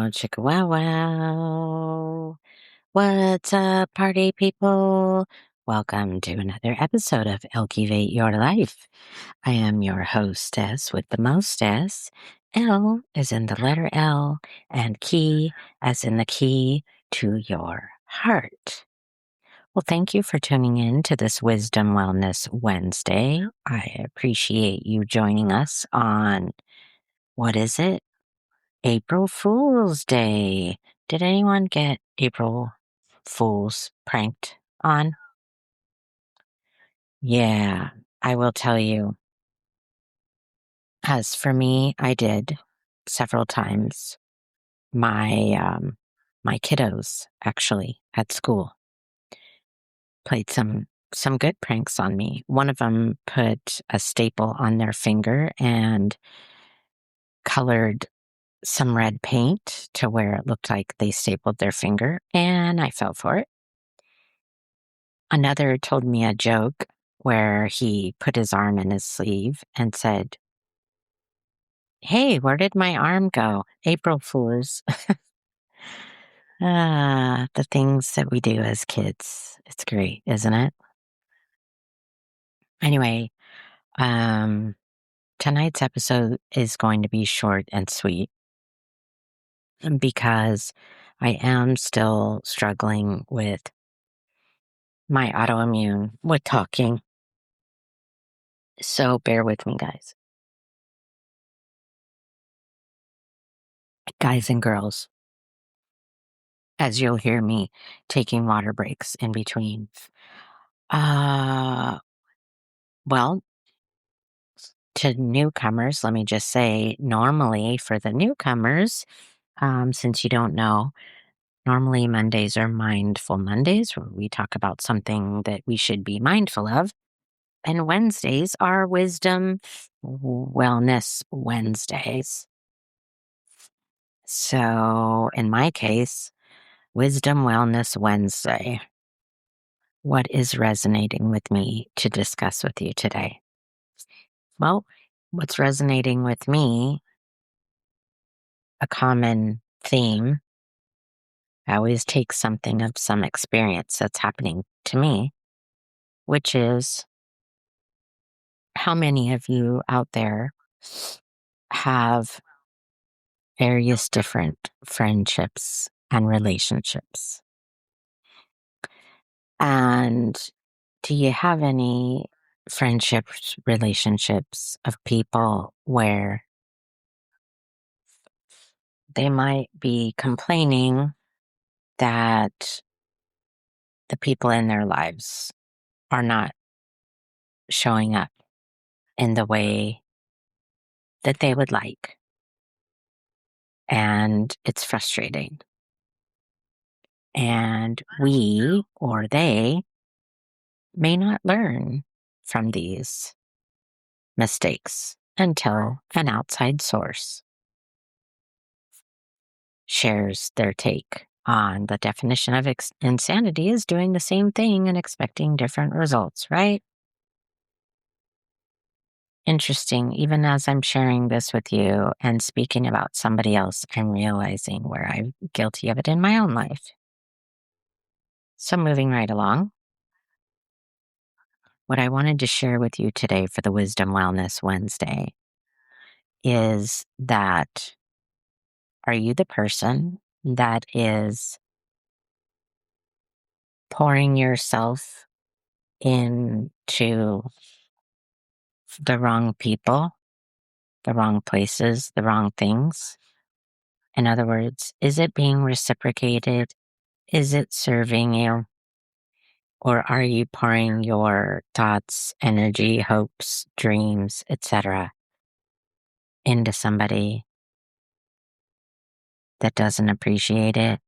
wow, chicka wow wow. What's up, party people? Welcome to another episode of Elevate Your Life. I am your hostess with the mostess. L is in the letter L, and key as in the key to your heart. Well, thank you for tuning in to this Wisdom Wellness Wednesday. I appreciate you joining us on, what is it? April Fool's Day. Did anyone get April Fool's pranked on? Yeah, I will tell you. As for me, I did several times. My kiddos actually at school played some good pranks on me. One of them put a staple on their finger and colored some red paint to where it looked like they stapled their finger, and I fell for it. Another told me a joke where he put his arm in his sleeve and said, "Hey, where did my arm go? April Fools." The things that we do as kids. It's great, isn't it? Anyway, um, tonight's episode is going to be short and sweet because I am still struggling with my autoimmune with talking. So bear with me, guys. Guys and girls, as you'll hear me taking water breaks in between. Uh, well, to newcomers, let me just say, normally for the newcomers, since you don't know, normally Mondays are Mindful Mondays, where we talk about something that we should be mindful of. And Wednesdays are Wisdom Wellness Wednesdays. So in my case, Wisdom Wellness Wednesday. What is resonating with me to discuss with you today? Well, what's resonating with me, a common theme, I always take something of some experience that's happening to me, which is how many of you out there have various different friendships and relationships? And do you have any friendships, relationships of people where they might be complaining that the people in their lives are not showing up in the way that they would like? And it's frustrating. And we or they may not learn from these mistakes until an outside source shares their take on the definition of insanity is doing the same thing and expecting different results, right? Interesting. Even as I'm sharing this with you and speaking about somebody else, I'm realizing where I'm guilty of it in my own life. So moving right along, what I wanted to share with you today for the Wisdom Wellness Wednesday is that, are you the person that is pouring yourself into the wrong people, the wrong places, the wrong things? In other words, is it being reciprocated? Is it serving you? Or are you pouring your thoughts, energy, hopes, dreams, etc. into somebody that doesn't appreciate it,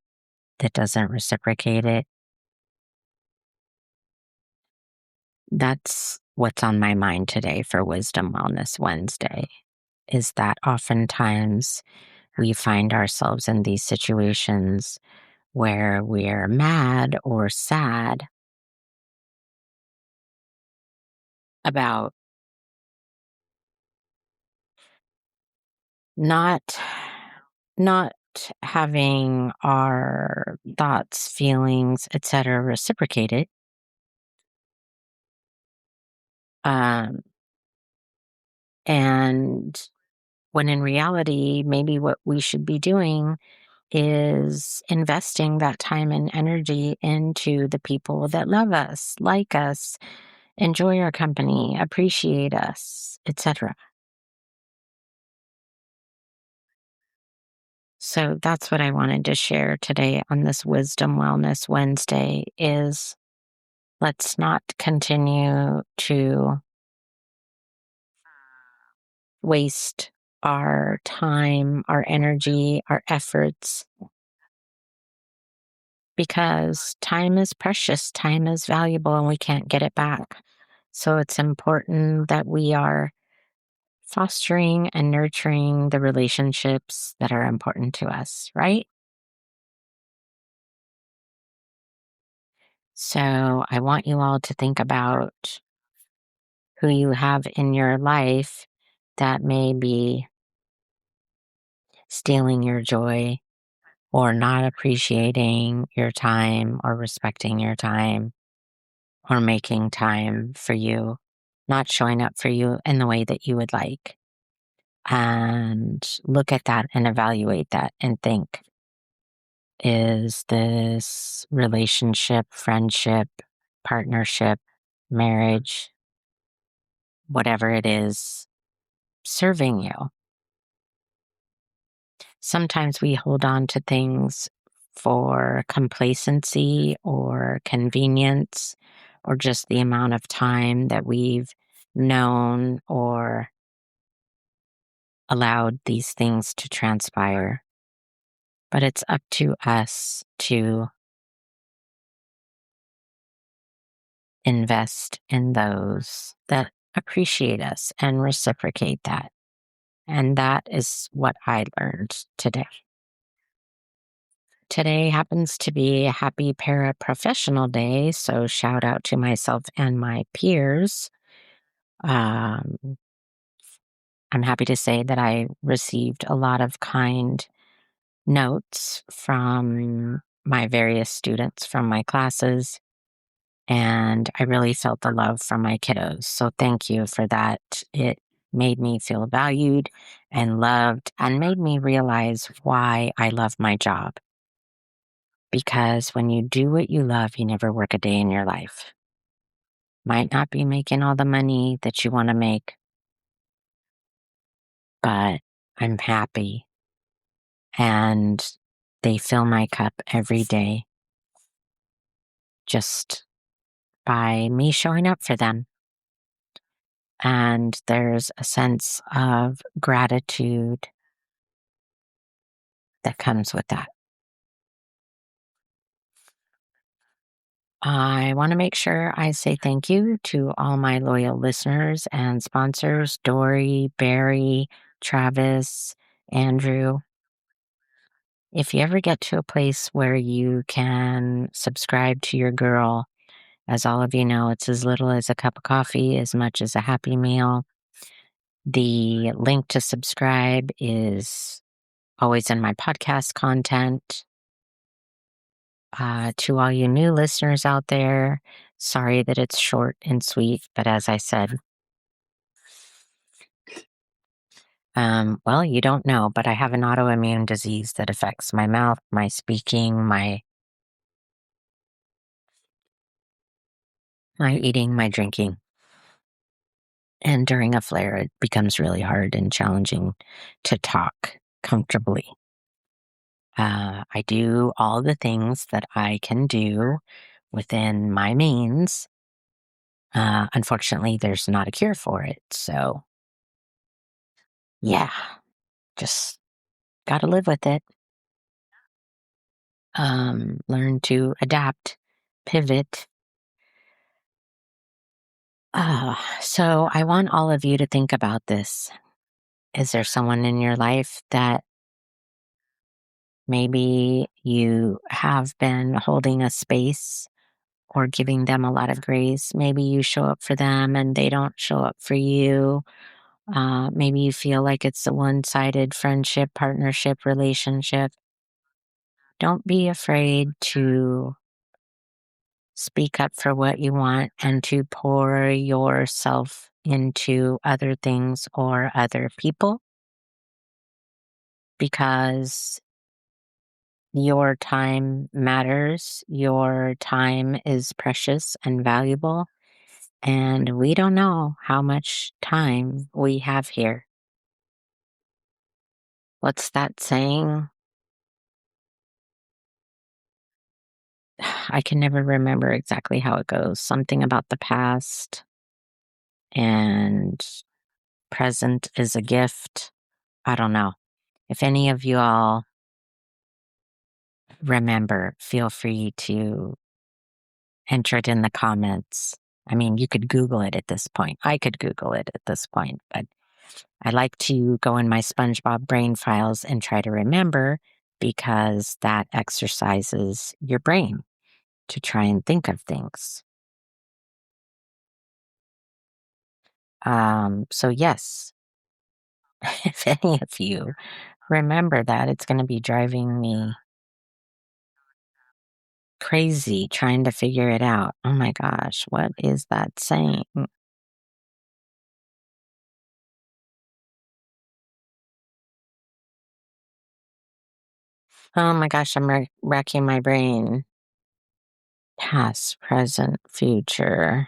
that doesn't reciprocate it? That's what's on my mind today for Wisdom Wellness Wednesday, is that oftentimes we find ourselves in these situations where we're mad or sad about not about having our thoughts, feelings, etc. reciprocated. Um, and when in reality, maybe what we should be doing is investing that time and energy into the people that love us, like us, enjoy our company, appreciate us, etc. So that's what I wanted to share today on this Wisdom Wellness Wednesday is let's not continue to waste our time, our energy, our efforts because time is precious, time is valuable, and we can't get it back. So it's important that we are fostering and nurturing the relationships that are important to us, right? So I want you all to think about who you have in your life that may be stealing your joy or not appreciating your time or respecting your time or making time for you, not showing up for you in the way that you would like. And look at that and evaluate that and think, is this relationship, friendship, partnership, marriage, whatever it is, serving you? Sometimes we hold on to things for complacency or convenience or just the amount of time that we've known or allowed these things to transpire. But it's up to us to invest in those that appreciate us and reciprocate that. And that is what I learned today. Today happens to be a happy paraprofessional day, so shout out to myself and my peers. Um, I'm happy to say that I received a lot of kind notes from my various students from my classes, and I really felt the love from my kiddos. So thank you for that. It made me feel valued and loved and made me realize why I love my job. Because when you do what you love, you never work a day in your life. Might not be making all the money that you want to make, but I'm happy and they fill my cup every day just by me showing up for them. And there's a sense of gratitude that comes with that. I want to make sure I say thank you to all my loyal listeners and sponsors, Dory, Barry, Travis, Andrew. If you ever get to a place where you can subscribe to your girl, as all of you know, it's as little as a cup of coffee, as much as a happy meal. The link to subscribe is always in my podcast content. To all you new listeners out there, sorry that it's short and sweet, but as I said, well, you don't know, but I have an autoimmune disease that affects my mouth, my speaking, my eating, my drinking. And during a flare, it becomes really hard and challenging to talk comfortably. I do all the things that I can do within my means. Unfortunately, there's not a cure for it. So, yeah, just got to live with it. Learn to adapt, pivot. So I want all of you to think about this. Is there someone in your life that maybe you have been holding a space or giving them a lot of grace? Maybe you show up for them and they don't show up for you. Maybe you feel like it's a one-sided friendship, partnership, relationship. Don't be afraid to speak up for what you want and to pour yourself into other things or other people, because your time matters. Your time is precious and valuable, and we don't know how much time we have here. What's that saying? I can never remember exactly how it goes. Something about the past and present is a gift. I don't know. If any of you all remember, feel free to enter it in the comments. I mean, you could Google it at this point. I could Google it at this point, but I like to go in my SpongeBob brain files and try to remember, because that exercises your brain to try and think of things. So yes, if any of you remember that, it's going to be driving me crazy trying to figure it out. Oh my gosh, what is that saying? Oh my gosh, I'm racking my brain. Past, present, future.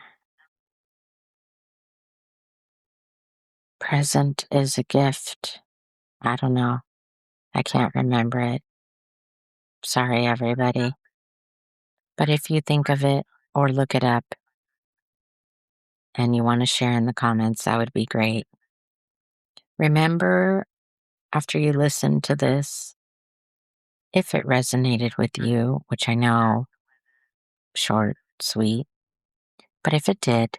Present is a gift. I don't know. I can't remember it. Sorry, everybody. But if you think of it or look it up and you want to share in the comments, that would be great. Remember, after you listen to this, if it resonated with you, which I know, short, sweet, but if it did,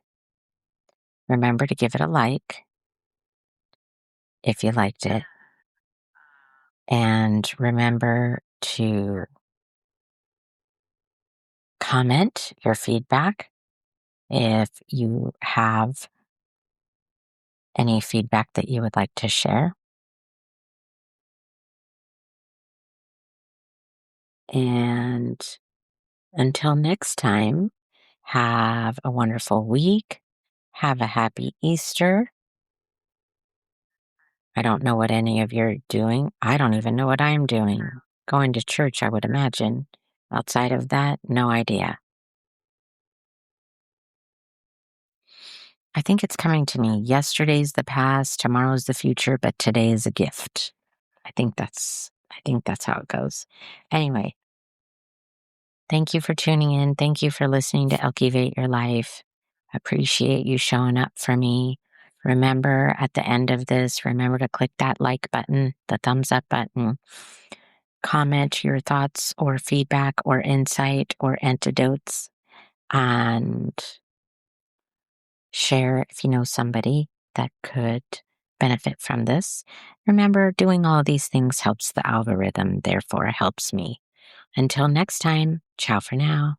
remember to give it a like if you liked it. And remember to comment your feedback if you have any feedback that you would like to share. And until next time, have a wonderful week. Have a happy Easter. I don't know what any of you are doing. I don't even know what I'm doing. Going to church, I would imagine. Outside of that, no idea. I think it's coming to me. Yesterday's the past, tomorrow's the future, but today is a gift. I think that's how it goes. Anyway, thank you for tuning in. Thank you for listening to Elkivate Your Life. Appreciate you showing up for me. Remember, at the end of this, remember to click that like button, the thumbs up button. Comment your thoughts or feedback or insight or antidotes, and share if you know somebody that could benefit from this. Remember, doing all of these things helps the algorithm, therefore helps me. Until next time, ciao for now.